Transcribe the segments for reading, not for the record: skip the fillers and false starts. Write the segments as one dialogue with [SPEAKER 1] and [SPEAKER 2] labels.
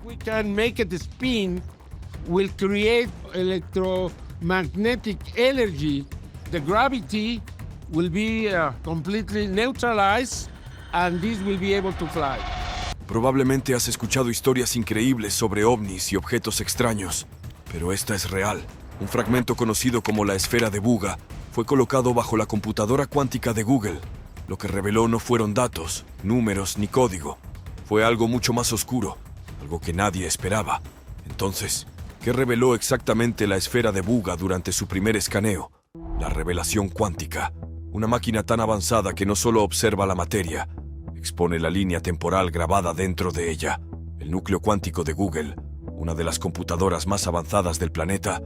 [SPEAKER 1] we can make it spin, will create electromagnetic energy. The gravity will be completely neutralized, and this will be able to fly.
[SPEAKER 2] Probablemente has escuchado historias increíbles sobre ovnis y objetos extraños, pero esta es real. Un fragmento conocido como la esfera de Buga fue colocado bajo la computadora cuántica de Google. Lo que reveló no fueron datos, números ni código. Fue algo mucho más oscuro, algo que nadie esperaba. Entonces, ¿qué reveló exactamente la esfera de Buga durante su primer escaneo? La revelación cuántica. Una máquina tan avanzada que no solo observa la materia, expone la línea temporal grabada dentro de ella. El núcleo cuántico de Google, una de las computadoras más avanzadas del planeta,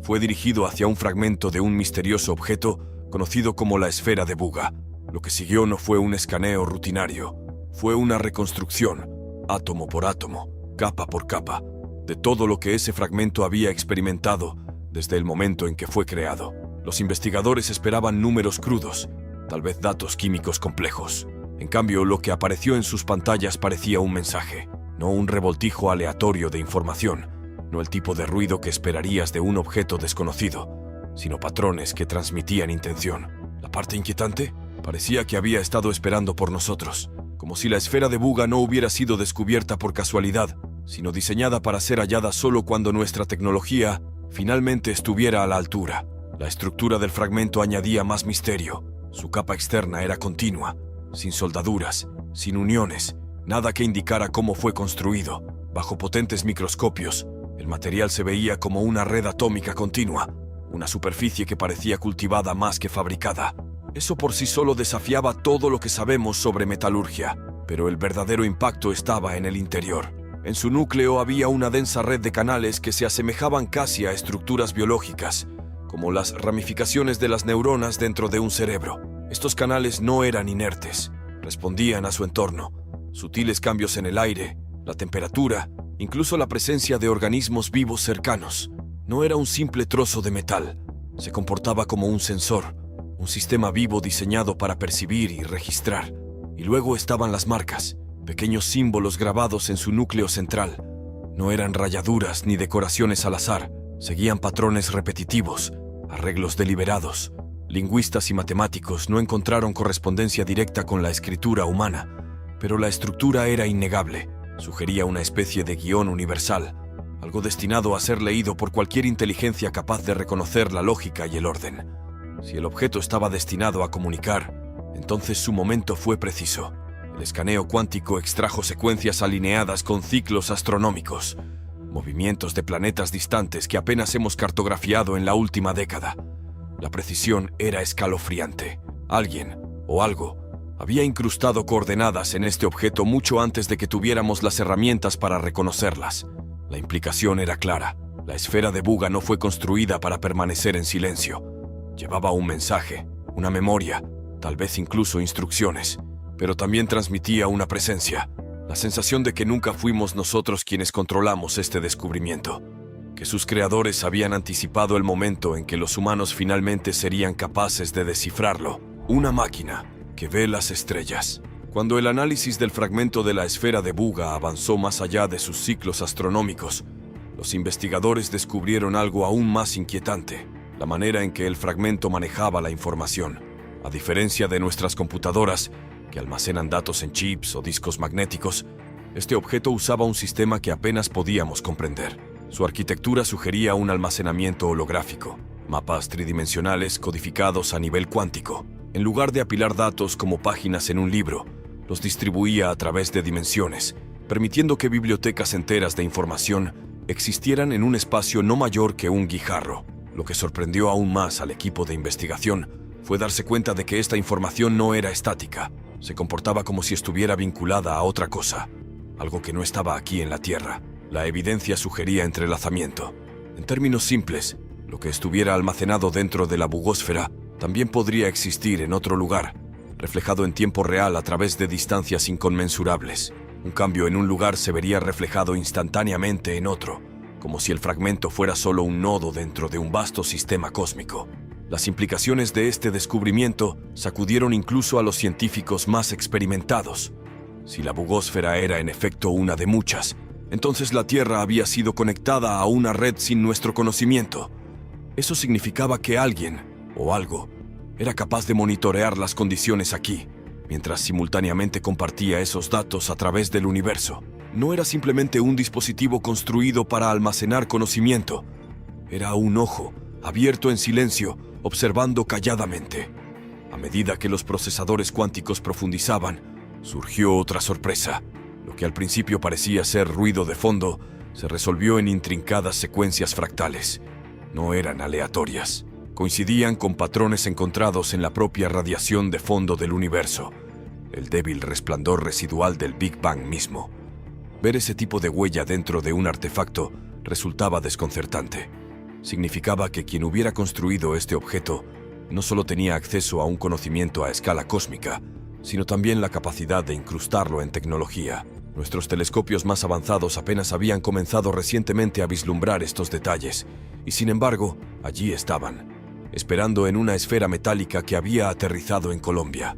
[SPEAKER 2] fue dirigido hacia un fragmento de un misterioso objeto conocido como la esfera de Buga. Lo que siguió no fue un escaneo rutinario, fue una reconstrucción, átomo por átomo, capa por capa, de todo lo que ese fragmento había experimentado desde el momento en que fue creado. Los investigadores esperaban números crudos, tal vez datos químicos complejos. En cambio, lo que apareció en sus pantallas parecía un mensaje, no un revoltijo aleatorio de información, no el tipo de ruido que esperarías de un objeto desconocido, sino patrones que transmitían intención. La parte inquietante parecía que había estado esperando por nosotros, como si la esfera de Buga no hubiera sido descubierta por casualidad, sino diseñada para ser hallada solo cuando nuestra tecnología finalmente estuviera a la altura. La estructura del fragmento añadía más misterio. Su capa externa era continua, sin soldaduras, sin uniones, nada que indicara cómo fue construido. Bajo potentes microscopios, el material se veía como una red atómica continua, una superficie que parecía cultivada más que fabricada. Eso por sí solo desafiaba todo lo que sabemos sobre metalurgia, pero el verdadero impacto estaba en el interior. En su núcleo había una densa red de canales que se asemejaban casi a estructuras biológicas, como las ramificaciones de las neuronas dentro de un cerebro. Estos canales no eran inertes, respondían a su entorno. Sutiles cambios en el aire, la temperatura, incluso la presencia de organismos vivos cercanos. No era un simple trozo de metal, se comportaba como un sensor, un sistema vivo diseñado para percibir y registrar. Y luego estaban las marcas, pequeños símbolos grabados en su núcleo central. No eran rayaduras ni decoraciones al azar, seguían patrones repetitivos, arreglos deliberados. Lingüistas y matemáticos no encontraron correspondencia directa con la escritura humana, pero la estructura era innegable. Sugería una especie de guión universal, algo destinado a ser leído por cualquier inteligencia capaz de reconocer la lógica y el orden. Si el objeto estaba destinado a comunicar, entonces su momento fue preciso. El escaneo cuántico extrajo secuencias alineadas con ciclos astronómicos, movimientos de planetas distantes que apenas hemos cartografiado en la última década. La precisión era escalofriante. Alguien, o algo, había incrustado coordenadas en este objeto mucho antes de que tuviéramos las herramientas para reconocerlas. La implicación era clara. La esfera de Buga no fue construida para permanecer en silencio. Llevaba un mensaje, una memoria, tal vez incluso instrucciones, pero también transmitía una presencia, la sensación de que nunca fuimos nosotros quienes controlamos este descubrimiento, que sus creadores habían anticipado el momento en que los humanos finalmente serían capaces de descifrarlo. Una máquina que ve las estrellas. Cuando el análisis del fragmento de la esfera de Buga avanzó más allá de sus ciclos astronómicos, los investigadores descubrieron algo aún más inquietante: la manera en que el fragmento manejaba la información. A diferencia de nuestras computadoras, que almacenan datos en chips o discos magnéticos, este objeto usaba un sistema que apenas podíamos comprender. Su arquitectura sugería un almacenamiento holográfico, mapas tridimensionales codificados a nivel cuántico. En lugar de apilar datos como páginas en un libro, los distribuía a través de dimensiones, permitiendo que bibliotecas enteras de información existieran en un espacio no mayor que un guijarro. Lo que sorprendió aún más al equipo de investigación fue darse cuenta de que esta información no era estática. Se comportaba como si estuviera vinculada a otra cosa, algo que no estaba aquí en la Tierra. La evidencia sugería entrelazamiento. En términos simples, lo que estuviera almacenado dentro de la bugósfera también podría existir en otro lugar, reflejado en tiempo real a través de distancias inconmensurables. Un cambio en un lugar se vería reflejado instantáneamente en otro, como si el fragmento fuera solo un nodo dentro de un vasto sistema cósmico. Las implicaciones de este descubrimiento sacudieron incluso a los científicos más experimentados. Si la bugósfera era en efecto una de muchas, Entonces la Tierra había sido conectada a una red sin nuestro conocimiento. Eso significaba que alguien, o algo, era capaz de monitorear las condiciones aquí, mientras simultáneamente compartía esos datos a través del universo. No era simplemente un dispositivo construido para almacenar conocimiento. Era un ojo, abierto en silencio, observando calladamente. A medida que los procesadores cuánticos profundizaban, surgió otra sorpresa. Lo que al principio parecía ser ruido de fondo, se resolvió en intrincadas secuencias fractales. No eran aleatorias. Coincidían con patrones encontrados en la propia radiación de fondo del universo, el débil resplandor residual del Big Bang mismo. Ver ese tipo de huella dentro de un artefacto resultaba desconcertante. Significaba que quien hubiera construido este objeto no solo tenía acceso a un conocimiento a escala cósmica, sino también la capacidad de incrustarlo en tecnología. Nuestros telescopios más avanzados apenas habían comenzado recientemente a vislumbrar estos detalles, y sin embargo, allí estaban, esperando en una esfera metálica que había aterrizado en Colombia.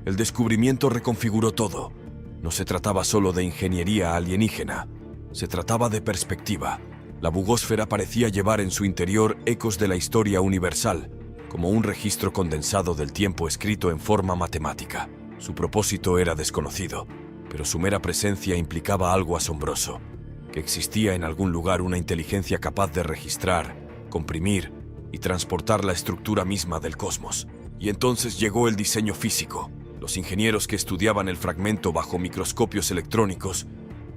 [SPEAKER 2] El descubrimiento reconfiguró todo. No se trataba solo de ingeniería alienígena, se trataba de perspectiva. La bugósfera parecía llevar en su interior ecos de la historia universal, como un registro condensado del tiempo escrito en forma matemática. Su propósito era desconocido, pero su mera presencia implicaba algo asombroso, que existía en algún lugar una inteligencia capaz de registrar, comprimir y transportar la estructura misma del cosmos. Y entonces llegó el diseño físico. Los ingenieros que estudiaban el fragmento bajo microscopios electrónicos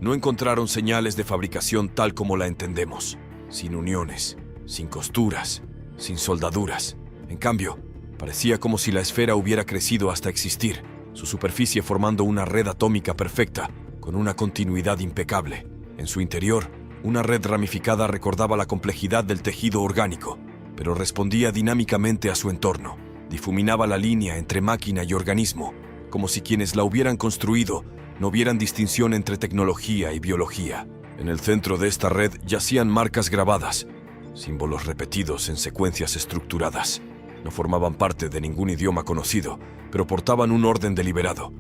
[SPEAKER 2] no encontraron señales de fabricación tal como la entendemos, sin uniones, sin costuras, sin soldaduras. En cambio, parecía como si la esfera hubiera crecido hasta existir, su superficie formando una red atómica perfecta, con una continuidad impecable. En su interior, una red ramificada recordaba la complejidad del tejido orgánico, pero respondía dinámicamente a su entorno. Difuminaba la línea entre máquina y organismo, como si quienes la hubieran construido no vieran distinción entre tecnología y biología. En el centro de esta red yacían marcas grabadas, símbolos repetidos en secuencias estructuradas. No formaban parte de ningún idioma conocido, pero portaban un orden deliberado.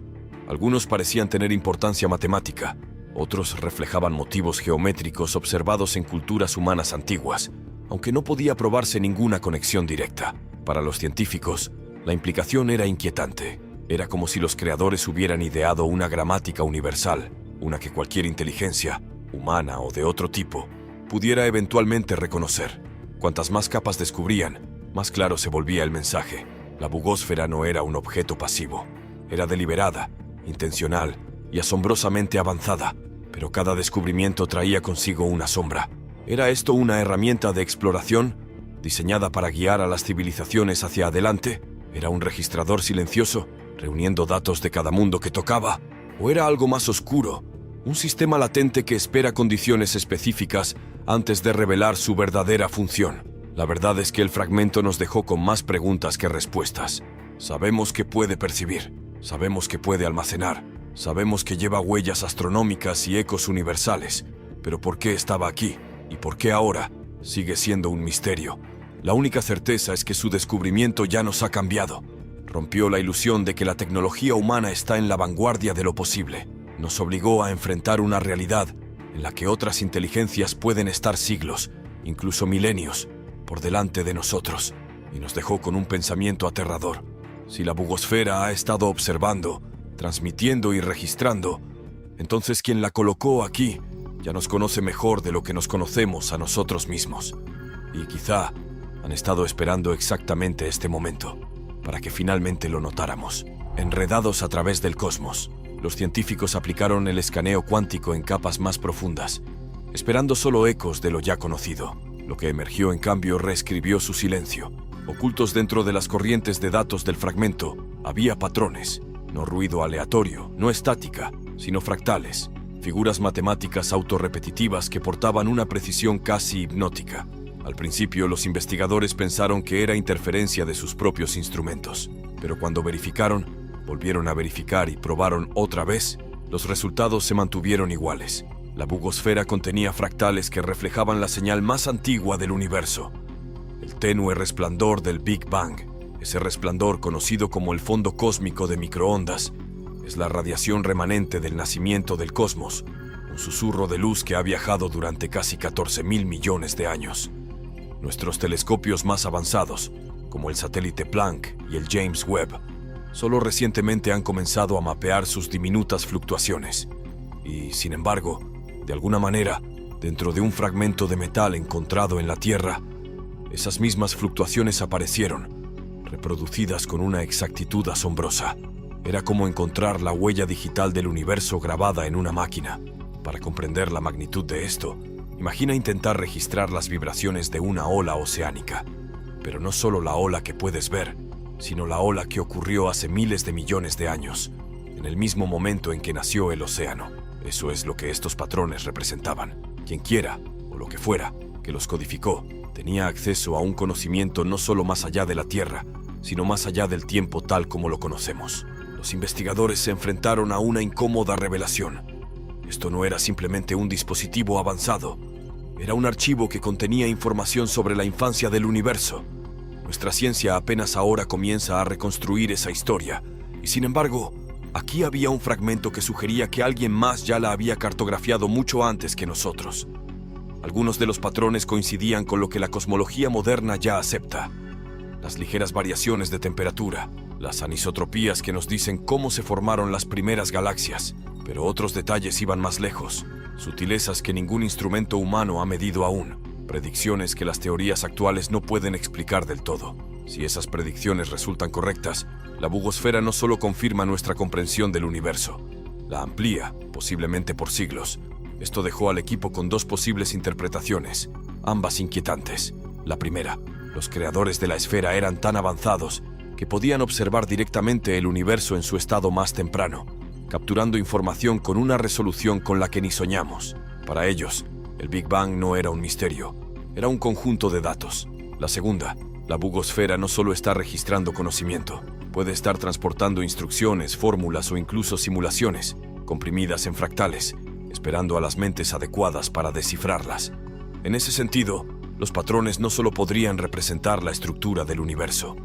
[SPEAKER 2] Algunos parecían tener importancia matemática, otros reflejaban motivos geométricos observados en culturas humanas antiguas, aunque no podía probarse ninguna conexión directa. Para los científicos, la implicación era inquietante. Era como si los creadores hubieran ideado una gramática universal, una que cualquier inteligencia, humana o de otro tipo, pudiera eventualmente reconocer. Cuantas más capas descubrían, más claro se volvía el mensaje. La bugósfera no era un objeto pasivo. Era deliberada, intencional y asombrosamente avanzada, pero cada descubrimiento traía consigo una sombra. ¿Era esto una herramienta de exploración, diseñada para guiar a las civilizaciones hacia adelante? ¿Era un registrador silencioso, reuniendo datos de cada mundo que tocaba? ¿O era algo más oscuro, un sistema latente que espera condiciones específicas antes de revelar su verdadera función? La verdad es que el fragmento nos dejó con más preguntas que respuestas. Sabemos que puede percibir, sabemos que puede almacenar, sabemos que lleva huellas astronómicas y ecos universales, pero ¿por qué estaba aquí? ¿Y por qué ahora? Sigue siendo un misterio. La única certeza es que su descubrimiento ya nos ha cambiado. Rompió la ilusión de que la tecnología humana está en la vanguardia de lo posible. Nos obligó a enfrentar una realidad en la que otras inteligencias pueden estar siglos, incluso milenios, por delante de nosotros, y nos dejó con un pensamiento aterrador. Si la bugosfera ha estado observando, transmitiendo y registrando, entonces quien la colocó aquí ya nos conoce mejor de lo que nos conocemos a nosotros mismos. Y quizá han estado esperando exactamente este momento, para que finalmente lo notáramos. Enredados a través del cosmos, los científicos aplicaron el escaneo cuántico en capas más profundas, esperando solo ecos de lo ya conocido. Lo que emergió, en cambio, reescribió su silencio. Ocultos dentro de las corrientes de datos del fragmento, había patrones, no ruido aleatorio, no estática, sino fractales, figuras matemáticas autorrepetitivas que portaban una precisión casi hipnótica. Al principio, los investigadores pensaron que era interferencia de sus propios instrumentos, pero cuando verificaron, volvieron a verificar y probaron otra vez, los resultados se mantuvieron iguales. La bugosfera contenía fractales que reflejaban la señal más antigua del universo, el tenue resplandor del Big Bang. Ese resplandor, conocido como el fondo cósmico de microondas, es la radiación remanente del nacimiento del cosmos, un susurro de luz que ha viajado durante casi 14.000 millones de años. Nuestros telescopios más avanzados, como el satélite Planck y el James Webb, solo recientemente han comenzado a mapear sus diminutas fluctuaciones. Y, sin embargo, de alguna manera, dentro de un fragmento de metal encontrado en la Tierra, esas mismas fluctuaciones aparecieron, reproducidas con una exactitud asombrosa. Era como encontrar la huella digital del universo grabada en una máquina. Para comprender la magnitud de esto, imagina intentar registrar las vibraciones de una ola oceánica. Pero no solo la ola que puedes ver, sino la ola que ocurrió hace miles de millones de años, en el mismo momento en que nació el océano. Eso es lo que estos patrones representaban. Quienquiera, o lo que fuera, que los codificó, tenía acceso a un conocimiento no solo más allá de la Tierra, sino más allá del tiempo tal como lo conocemos. Los investigadores se enfrentaron a una incómoda revelación. Esto no era simplemente un dispositivo avanzado, era un archivo que contenía información sobre la infancia del universo. Nuestra ciencia apenas ahora comienza a reconstruir esa historia, y sin embargo, aquí había un fragmento que sugería que alguien más ya la había cartografiado mucho antes que nosotros. Algunos de los patrones coincidían con lo que la cosmología moderna ya acepta. Las ligeras variaciones de temperatura, las anisotropías que nos dicen cómo se formaron las primeras galaxias, pero otros detalles iban más lejos, sutilezas que ningún instrumento humano ha medido aún, predicciones que las teorías actuales no pueden explicar del todo. Si esas predicciones resultan correctas, la bugosfera no solo confirma nuestra comprensión del universo, la amplía, posiblemente por siglos. Esto dejó al equipo con dos posibles interpretaciones, ambas inquietantes. La primera, los creadores de la esfera eran tan avanzados que podían observar directamente el universo en su estado más temprano, capturando información con una resolución con la que ni soñamos. Para ellos, el Big Bang no era un misterio, era un conjunto de datos. La segunda, la bugosfera no solo está registrando conocimiento, puede estar transportando instrucciones, fórmulas o incluso simulaciones, comprimidas en fractales, esperando a las mentes adecuadas para descifrarlas. En ese sentido, los patrones no solo podrían representar la estructura del universo,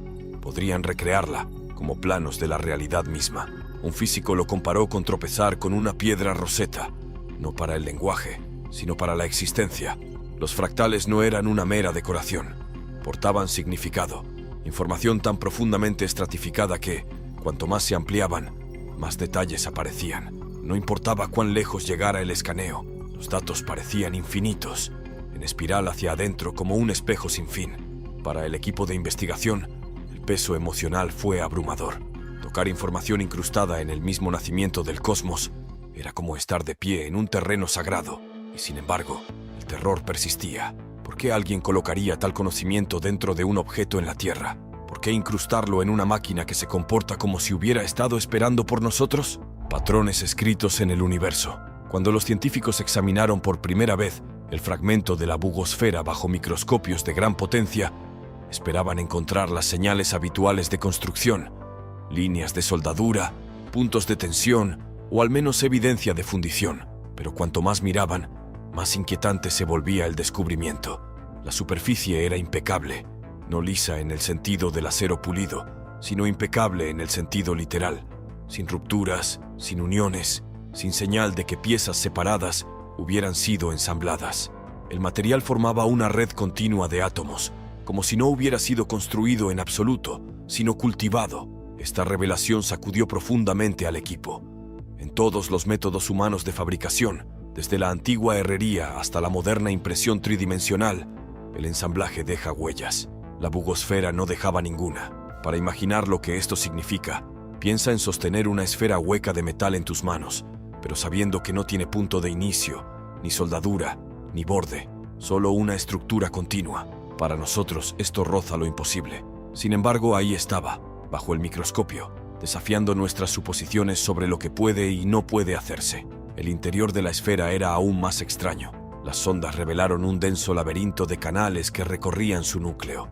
[SPEAKER 2] podrían recrearla como planos de la realidad misma. Un físico lo comparó con tropezar con una piedra roseta, no para el lenguaje, sino para la existencia. Los fractales no eran una mera decoración, portaban significado, información tan profundamente estratificada que, cuanto más se ampliaban, más detalles aparecían. No importaba cuán lejos llegara el escaneo, los datos parecían infinitos, en espiral hacia adentro como un espejo sin fin. Para el equipo de investigación, el peso emocional fue abrumador. Tocar información incrustada en el mismo nacimiento del cosmos era como estar de pie en un terreno sagrado, y sin embargo, el terror persistía. ¿Por qué alguien colocaría tal conocimiento dentro de un objeto en la Tierra? ¿Por qué incrustarlo en una máquina que se comporta como si hubiera estado esperando por nosotros? Patrones escritos en el universo. Cuando los científicos examinaron por primera vez el fragmento de la bugosfera bajo microscopios de gran potencia, esperaban encontrar las señales habituales de construcción, líneas de soldadura, puntos de tensión o al menos evidencia de fundición. Pero cuanto más miraban, más inquietante se volvía el descubrimiento. La superficie era impecable, no lisa en el sentido del acero pulido, sino impecable en el sentido literal, sin rupturas, sin uniones, sin señal de que piezas separadas hubieran sido ensambladas. El material formaba una red continua de átomos, como si no hubiera sido construido en absoluto, sino cultivado. Esta revelación sacudió profundamente al equipo. En todos los métodos humanos de fabricación, desde la antigua herrería hasta la moderna impresión tridimensional, el ensamblaje deja huellas. La bugosfera no dejaba ninguna. Para imaginar lo que esto significa, piensa en sostener una esfera hueca de metal en tus manos, pero sabiendo que no tiene punto de inicio, ni soldadura, ni borde, solo una estructura continua. Para nosotros esto roza lo imposible. Sin embargo, ahí estaba, bajo el microscopio, desafiando nuestras suposiciones sobre lo que puede y no puede hacerse. El interior de la esfera era aún más extraño. Las sondas revelaron un denso laberinto de canales que recorrían su núcleo.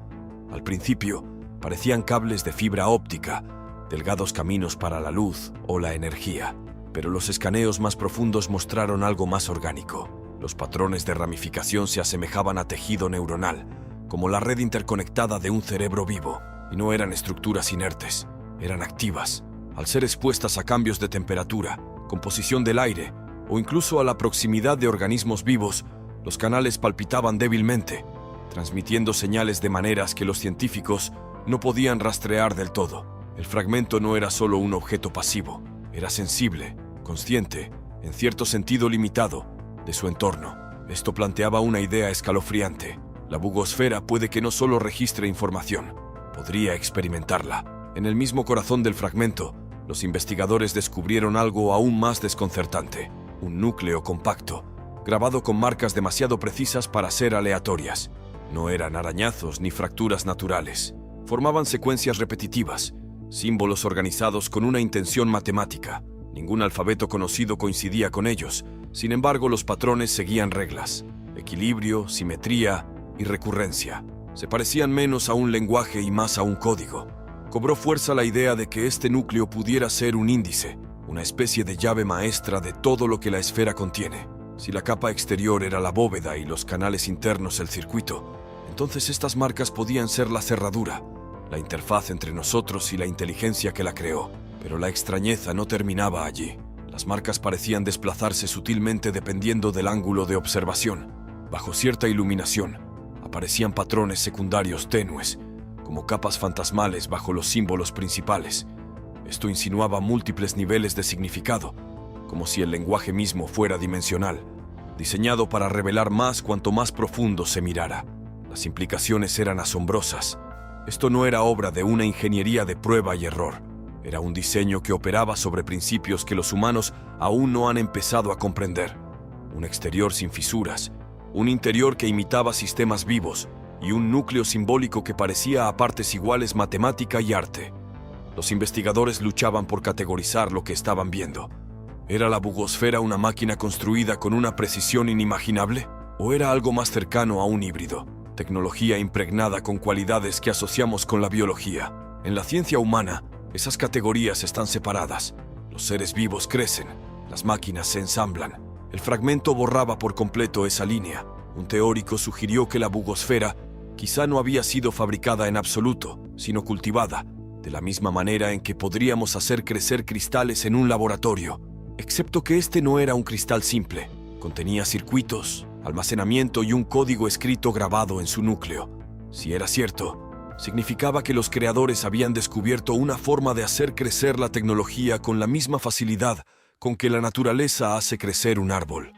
[SPEAKER 2] Al principio, parecían cables de fibra óptica, delgados caminos para la luz o la energía. Pero los escaneos más profundos mostraron algo más orgánico. Los patrones de ramificación se asemejaban a tejido neuronal, como la red interconectada de un cerebro vivo, y no eran estructuras inertes, eran activas. Al ser expuestas a cambios de temperatura, composición del aire o incluso a la proximidad de organismos vivos, los canales palpitaban débilmente, transmitiendo señales de maneras que los científicos no podían rastrear del todo. El fragmento no era solo un objeto pasivo, era sensible, consciente, en cierto sentido limitado, de su entorno. Esto planteaba una idea escalofriante. La bugosfera puede que no solo registre información, podría experimentarla. En el mismo corazón del fragmento, los investigadores descubrieron algo aún más desconcertante: un núcleo compacto, grabado con marcas demasiado precisas para ser aleatorias. No eran arañazos ni fracturas naturales. Formaban secuencias repetitivas, símbolos organizados con una intención matemática. Ningún alfabeto conocido coincidía con ellos. Sin embargo, los patrones seguían reglas: equilibrio, simetría y recurrencia. Se parecían menos a un lenguaje y más a un código. Cobró fuerza la idea de que este núcleo pudiera ser un índice, una especie de llave maestra de todo lo que la esfera contiene. Si la capa exterior era la bóveda y los canales internos el circuito, entonces estas marcas podían ser la cerradura, la interfaz entre nosotros y la inteligencia que la creó. Pero la extrañeza no terminaba allí. Las marcas parecían desplazarse sutilmente dependiendo del ángulo de observación. Bajo cierta iluminación, aparecían patrones secundarios tenues, como capas fantasmales bajo los símbolos principales. Esto insinuaba múltiples niveles de significado, como si el lenguaje mismo fuera dimensional, diseñado para revelar más cuanto más profundo se mirara. Las implicaciones eran asombrosas. Esto no era obra de una ingeniería de prueba y error. Era un diseño que operaba sobre principios que los humanos aún no han empezado a comprender. Un exterior sin fisuras, un interior que imitaba sistemas vivos y un núcleo simbólico que parecía a partes iguales matemática y arte. Los investigadores luchaban por categorizar lo que estaban viendo. ¿Era la bugosfera una máquina construida con una precisión inimaginable? ¿O era algo más cercano a un híbrido? Tecnología impregnada con cualidades que asociamos con la biología. En la ciencia humana, esas categorías están separadas. Los seres vivos crecen, las máquinas se ensamblan. El fragmento borraba por completo esa línea. Un teórico sugirió que la bugosfera quizá no había sido fabricada en absoluto, sino cultivada, de la misma manera en que podríamos hacer crecer cristales en un laboratorio, excepto que este no era un cristal simple. Contenía circuitos, almacenamiento y un código escrito grabado en su núcleo. Si era cierto, significaba que los creadores habían descubierto una forma de hacer crecer la tecnología con la misma facilidad con que la naturaleza hace crecer un árbol.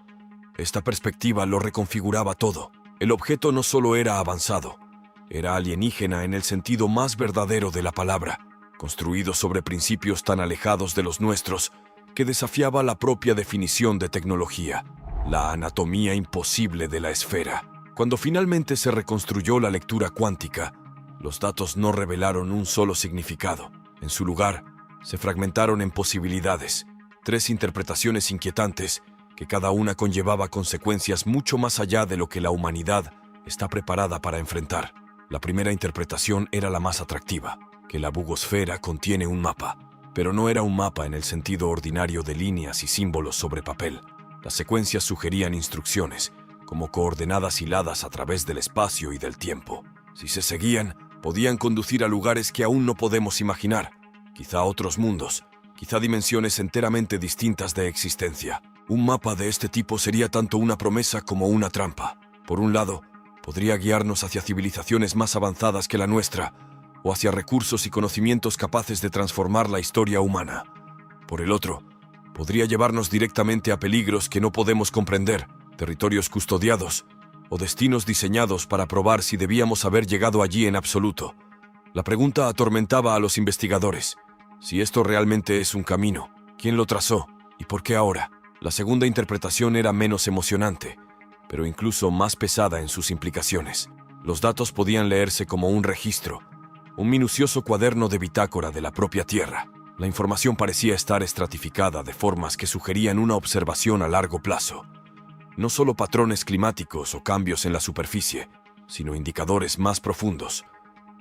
[SPEAKER 2] Esta perspectiva lo reconfiguraba todo. El objeto no solo era avanzado, era alienígena en el sentido más verdadero de la palabra, construido sobre principios tan alejados de los nuestros que desafiaba la propia definición de tecnología, la anatomía imposible de la esfera. Cuando finalmente se reconstruyó la lectura cuántica, los datos no revelaron un solo significado. En su lugar, se fragmentaron en posibilidades, 3 interpretaciones inquietantes que cada una conllevaba consecuencias mucho más allá de lo que la humanidad está preparada para enfrentar. La primera interpretación era la más atractiva, que la bugosfera contiene un mapa, pero no era un mapa en el sentido ordinario de líneas y símbolos sobre papel. Las secuencias sugerían instrucciones, como coordenadas hiladas a través del espacio y del tiempo. Si se seguían, podían conducir a lugares que aún no podemos imaginar, quizá otros mundos, quizá dimensiones enteramente distintas de existencia. Un mapa de este tipo sería tanto una promesa como una trampa. Por un lado, podría guiarnos hacia civilizaciones más avanzadas que la nuestra, o hacia recursos y conocimientos capaces de transformar la historia humana. Por el otro, podría llevarnos directamente a peligros que no podemos comprender, territorios custodiados, o destinos diseñados para probar si debíamos haber llegado allí en absoluto. La pregunta atormentaba a los investigadores. Si esto realmente es un camino, ¿quién lo trazó? ¿Y por qué ahora? La segunda interpretación era menos emocionante, pero incluso más pesada en sus implicaciones. Los datos podían leerse como un registro, un minucioso cuaderno de bitácora de la propia Tierra. La información parecía estar estratificada de formas que sugerían una observación a largo plazo. No solo patrones climáticos o cambios en la superficie, sino indicadores más profundos.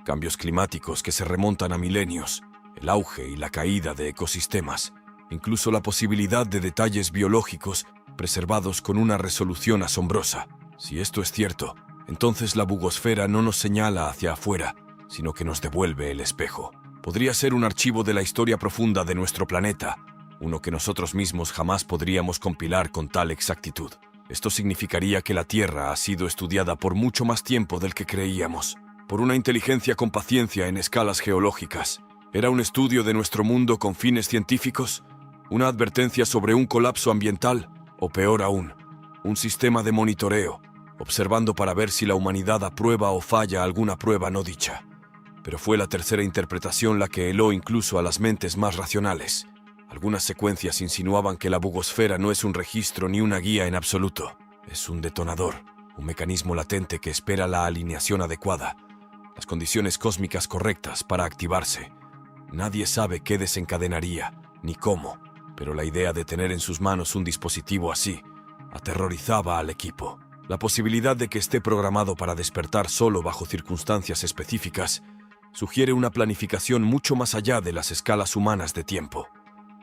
[SPEAKER 2] Cambios climáticos que se remontan a milenios, el auge y la caída de ecosistemas, incluso la posibilidad de detalles biológicos preservados con una resolución asombrosa. Si esto es cierto, entonces la bugosfera no nos señala hacia afuera, sino que nos devuelve el espejo. Podría ser un archivo de la historia profunda de nuestro planeta, uno que nosotros mismos jamás podríamos compilar con tal exactitud. Esto significaría que la Tierra ha sido estudiada por mucho más tiempo del que creíamos, por una inteligencia con paciencia en escalas geológicas. ¿Era un estudio de nuestro mundo con fines científicos? ¿Una advertencia sobre un colapso ambiental? O peor aún, un sistema de monitoreo, observando para ver si la humanidad aprueba o falla alguna prueba no dicha. Pero fue la tercera interpretación la que heló incluso a las mentes más racionales. Algunas secuencias insinuaban que la bugosfera no es un registro ni una guía en absoluto. Es un detonador, un mecanismo latente que espera la alineación adecuada, las condiciones cósmicas correctas para activarse. Nadie sabe qué desencadenaría, ni cómo, pero la idea de tener en sus manos un dispositivo así aterrorizaba al equipo. La posibilidad de que esté programado para despertar solo bajo circunstancias específicas sugiere una planificación mucho más allá de las escalas humanas de tiempo.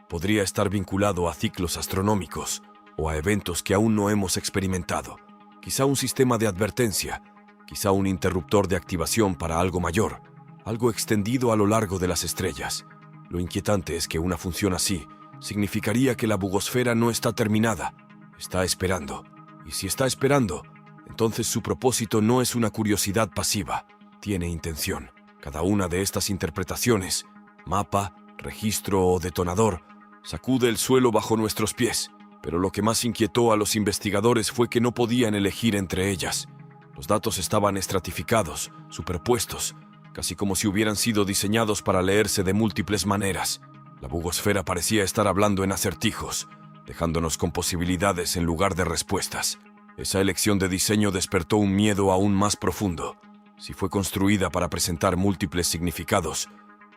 [SPEAKER 2] Podría estar vinculado a ciclos astronómicos o a eventos que aún no hemos experimentado. Quizá un sistema de advertencia, quizá un interruptor de activación para algo mayor, algo extendido a lo largo de las estrellas. Lo inquietante es que una función así significaría que la bugosfera no está terminada, está esperando. Y si está esperando, entonces su propósito no es una curiosidad pasiva, tiene intención. Cada una de estas interpretaciones, mapa, registro o detonador, sacude el suelo bajo nuestros pies, pero lo que más inquietó a los investigadores fue que no podían elegir entre ellas. Los datos estaban estratificados, superpuestos, casi como si hubieran sido diseñados para leerse de múltiples maneras. La bugosfera parecía estar hablando en acertijos, dejándonos con posibilidades en lugar de respuestas. Esa elección de diseño despertó un miedo aún más profundo. Si fue construida para presentar múltiples significados,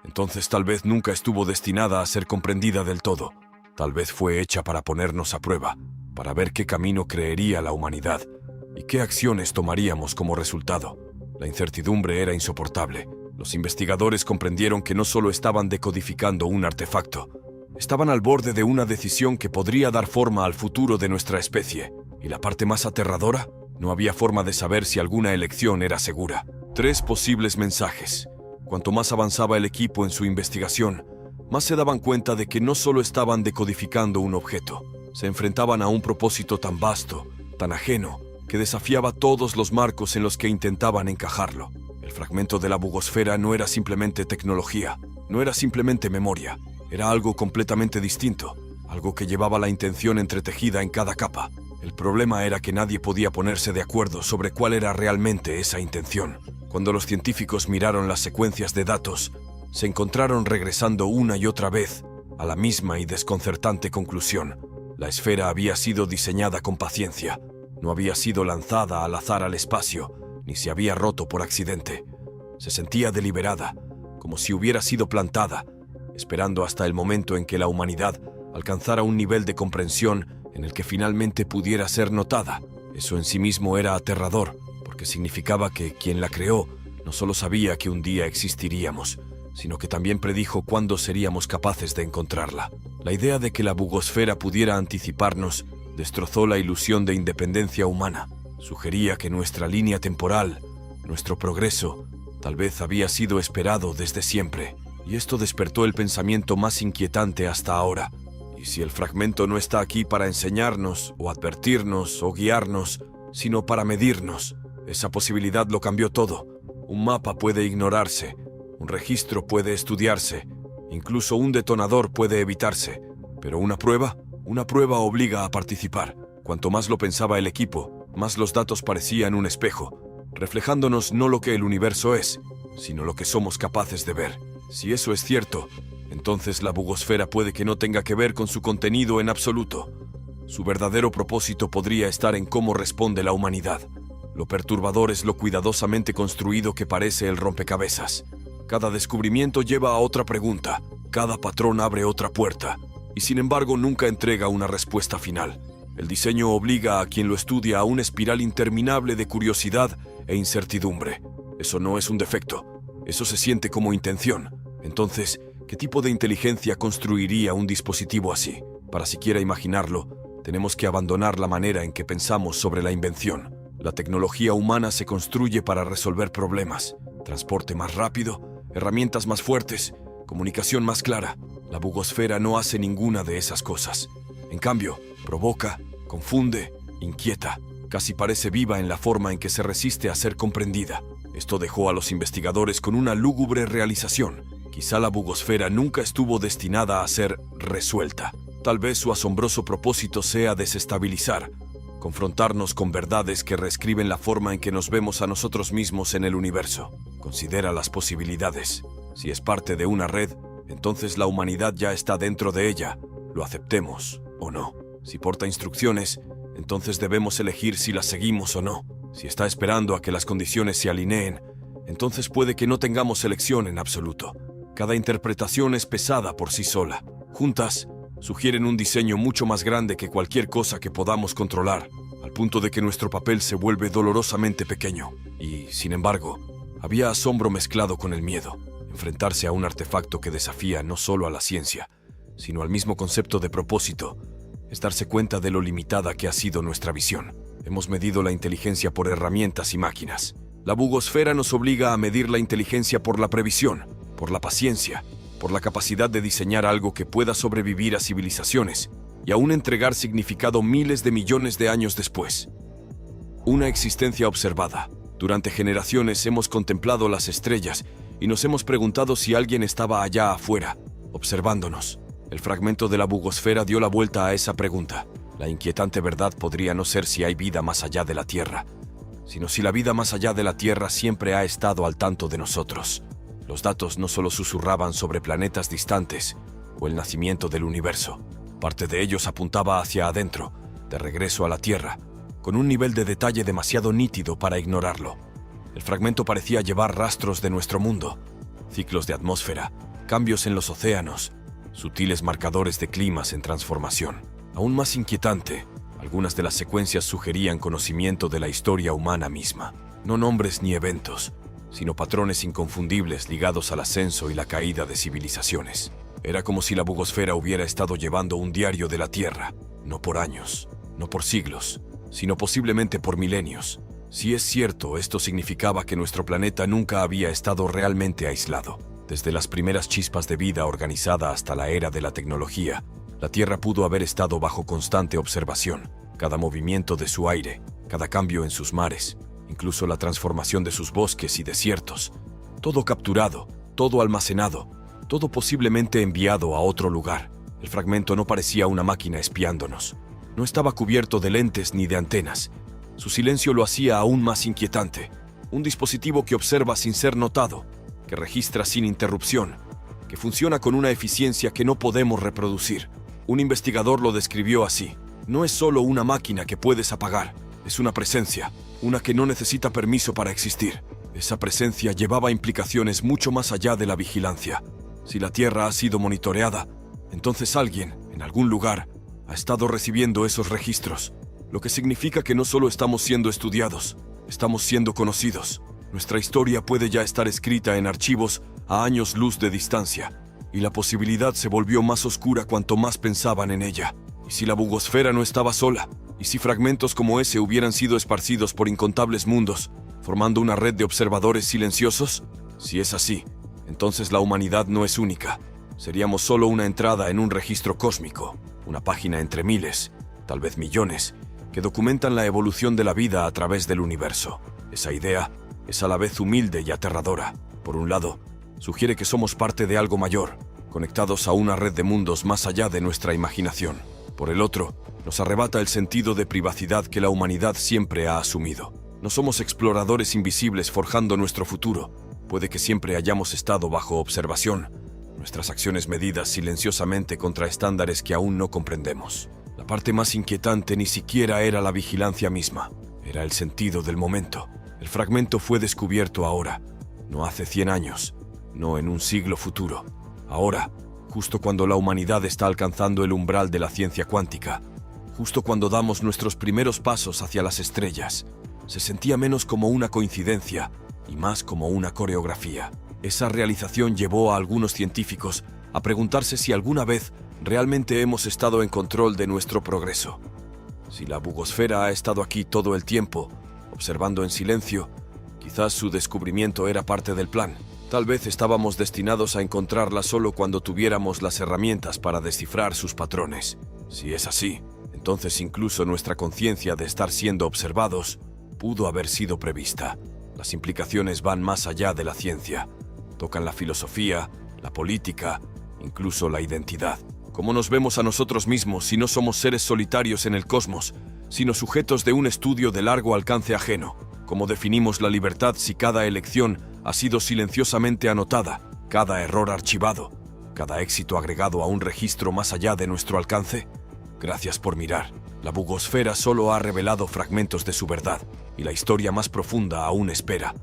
[SPEAKER 2] entonces tal vez nunca estuvo destinada a ser comprendida del todo. Tal vez fue hecha para ponernos a prueba, para ver qué camino creería la humanidad y qué acciones tomaríamos como resultado. La incertidumbre era insoportable. Los investigadores comprendieron que no solo estaban decodificando un artefacto, estaban al borde de una decisión que podría dar forma al futuro de nuestra especie. ¿Y la parte más aterradora? No había forma de saber si alguna elección era segura. 3 posibles mensajes. Cuanto más avanzaba el equipo en su investigación, más se daban cuenta de que no solo estaban decodificando un objeto, se enfrentaban a un propósito tan vasto, tan ajeno, que desafiaba todos los marcos en los que intentaban encajarlo. El fragmento de la bugosfera no era simplemente tecnología, no era simplemente memoria, era algo completamente distinto, algo que llevaba la intención entretejida en cada capa. El problema era que nadie podía ponerse de acuerdo sobre cuál era realmente esa intención. Cuando los científicos miraron las secuencias de datos, se encontraron regresando una y otra vez a la misma y desconcertante conclusión. La esfera había sido diseñada con paciencia, no había sido lanzada al azar al espacio, ni se había roto por accidente. Se sentía deliberada, como si hubiera sido plantada, esperando hasta el momento en que la humanidad alcanzara un nivel de comprensión en el que finalmente pudiera ser notada. Eso en sí mismo era aterrador, porque significaba que quien la creó no solo sabía que un día existiríamos, sino que también predijo cuándo seríamos capaces de encontrarla. La idea de que la bugosfera pudiera anticiparnos destrozó la ilusión de independencia humana. Sugería que nuestra línea temporal, nuestro progreso, tal vez había sido esperado desde siempre, y esto despertó el pensamiento más inquietante hasta ahora. ¿Y si el fragmento no está aquí para enseñarnos, o advertirnos, o guiarnos, sino para medirnos? Esa posibilidad lo cambió todo. Un mapa puede ignorarse, un registro puede estudiarse, incluso un detonador puede evitarse, pero una prueba obliga a participar. Cuanto más lo pensaba el equipo, más los datos parecían un espejo, reflejándonos no lo que el universo es, sino lo que somos capaces de ver. Si eso es cierto, entonces la bugosfera puede que no tenga que ver con su contenido en absoluto. Su verdadero propósito podría estar en cómo responde la humanidad. Lo perturbador es lo cuidadosamente construido que parece el rompecabezas. Cada descubrimiento lleva a otra pregunta, cada patrón abre otra puerta, y sin embargo nunca entrega una respuesta final. El diseño obliga a quien lo estudia a una espiral interminable de curiosidad e incertidumbre. Eso no es un defecto, eso se siente como intención. Entonces, ¿qué tipo de inteligencia construiría un dispositivo así? Para siquiera imaginarlo, tenemos que abandonar la manera en que pensamos sobre la invención. La tecnología humana se construye para resolver problemas. Transporte más rápido, herramientas más fuertes, comunicación más clara. La bugosfera no hace ninguna de esas cosas. En cambio, provoca, confunde, inquieta. Casi parece viva en la forma en que se resiste a ser comprendida. Esto dejó a los investigadores con una lúgubre realización. Quizá la bugosfera nunca estuvo destinada a ser resuelta. Tal vez su asombroso propósito sea desestabilizar, confrontarnos con verdades que reescriben la forma en que nos vemos a nosotros mismos en el universo. Considera las posibilidades. Si es parte de una red, entonces la humanidad ya está dentro de ella, lo aceptemos o no. Si porta instrucciones, entonces debemos elegir si las seguimos o no. Si está esperando a que las condiciones se alineen, entonces puede que no tengamos elección en absoluto. Cada interpretación es pesada por sí sola. Juntas, sugieren un diseño mucho más grande que cualquier cosa que podamos controlar, al punto de que nuestro papel se vuelve dolorosamente pequeño. Y, sin embargo, había asombro mezclado con el miedo. Enfrentarse a un artefacto que desafía no solo a la ciencia, sino al mismo concepto de propósito, es darse cuenta de lo limitada que ha sido nuestra visión. Hemos medido la inteligencia por herramientas y máquinas. La bugosfera nos obliga a medir la inteligencia por la previsión, por la paciencia, por la capacidad de diseñar algo que pueda sobrevivir a civilizaciones y aún entregar significado miles de millones de años después. Una existencia observada. Durante generaciones hemos contemplado las estrellas y nos hemos preguntado si alguien estaba allá afuera, observándonos. El fragmento de la bugosfera dio la vuelta a esa pregunta. La inquietante verdad podría no ser si hay vida más allá de la Tierra, sino si la vida más allá de la Tierra siempre ha estado al tanto de nosotros. Los datos no solo susurraban sobre planetas distantes o el nacimiento del universo. Parte de ellos apuntaba hacia adentro, de regreso a la Tierra, con un nivel de detalle demasiado nítido para ignorarlo. El fragmento parecía llevar rastros de nuestro mundo, ciclos de atmósfera, cambios en los océanos, sutiles marcadores de climas en transformación. Aún más inquietante, algunas de las secuencias sugerían conocimiento de la historia humana misma. No nombres ni eventos, sino patrones inconfundibles ligados al ascenso y la caída de civilizaciones. Era como si la bugosfera hubiera estado llevando un diario de la Tierra, no por años, no por siglos, sino posiblemente por milenios. Si es cierto, esto significaba que nuestro planeta nunca había estado realmente aislado. Desde las primeras chispas de vida organizada hasta la era de la tecnología, la Tierra pudo haber estado bajo constante observación. Cada movimiento de su aire, cada cambio en sus mares, incluso la transformación de sus bosques y desiertos. Todo capturado, todo almacenado, todo posiblemente enviado a otro lugar. El fragmento no parecía una máquina espiándonos. No estaba cubierto de lentes ni de antenas. Su silencio lo hacía aún más inquietante. Un dispositivo que observa sin ser notado, que registra sin interrupción, que funciona con una eficiencia que no podemos reproducir. Un investigador lo describió así. No es solo una máquina que puedes apagar, es una presencia, una que no necesita permiso para existir. Esa presencia llevaba implicaciones mucho más allá de la vigilancia. Si la Tierra ha sido monitoreada, entonces alguien, en algún lugar, ha estado recibiendo esos registros, lo que significa que no solo estamos siendo estudiados, estamos siendo conocidos. Nuestra historia puede ya estar escrita en archivos a años luz de distancia, y la posibilidad se volvió más oscura cuanto más pensaban en ella. ¿Y si la bugosfera no estaba sola? ¿Y si fragmentos como ese hubieran sido esparcidos por incontables mundos, formando una red de observadores silenciosos? Si es así, entonces la humanidad no es única. Seríamos solo una entrada en un registro cósmico, una página entre miles, tal vez millones, que documentan la evolución de la vida a través del universo. Esa idea es a la vez humilde y aterradora. Por un lado, sugiere que somos parte de algo mayor, conectados a una red de mundos más allá de nuestra imaginación. Por el otro, nos arrebata el sentido de privacidad que la humanidad siempre ha asumido. No somos exploradores invisibles forjando nuestro futuro. Puede que siempre hayamos estado bajo observación, nuestras acciones medidas silenciosamente contra estándares que aún no comprendemos. La parte más inquietante ni siquiera era la vigilancia misma, era el sentido del momento. El fragmento fue descubierto ahora, no hace 100 años, no en un siglo futuro. Ahora, justo cuando la humanidad está alcanzando el umbral de la ciencia cuántica, justo cuando damos nuestros primeros pasos hacia las estrellas, se sentía menos como una coincidencia y más como una coreografía. Esa realización llevó a algunos científicos a preguntarse si alguna vez realmente hemos estado en control de nuestro progreso. Si la bugosfera ha estado aquí todo el tiempo, observando en silencio, quizás su descubrimiento era parte del plan. Tal vez estábamos destinados a encontrarla solo cuando tuviéramos las herramientas para descifrar sus patrones. Si es así, entonces incluso nuestra conciencia de estar siendo observados pudo haber sido prevista. Las implicaciones van más allá de la ciencia. Tocan la filosofía, la política, incluso la identidad. ¿Cómo nos vemos a nosotros mismos si no somos seres solitarios en el cosmos, sino sujetos de un estudio de largo alcance ajeno? ¿Cómo definimos la libertad si cada elección ha sido silenciosamente anotada, cada error archivado, cada éxito agregado a un registro más allá de nuestro alcance? Gracias por mirar. La bugosfera solo ha revelado fragmentos de su verdad, y la historia más profunda aún espera.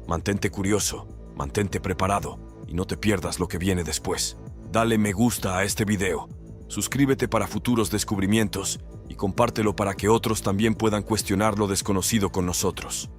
[SPEAKER 2] Mantente curioso, mantente preparado, y no te pierdas lo que viene después. Dale me gusta a este video, suscríbete para futuros descubrimientos, y compártelo para que otros también puedan cuestionar lo desconocido con nosotros.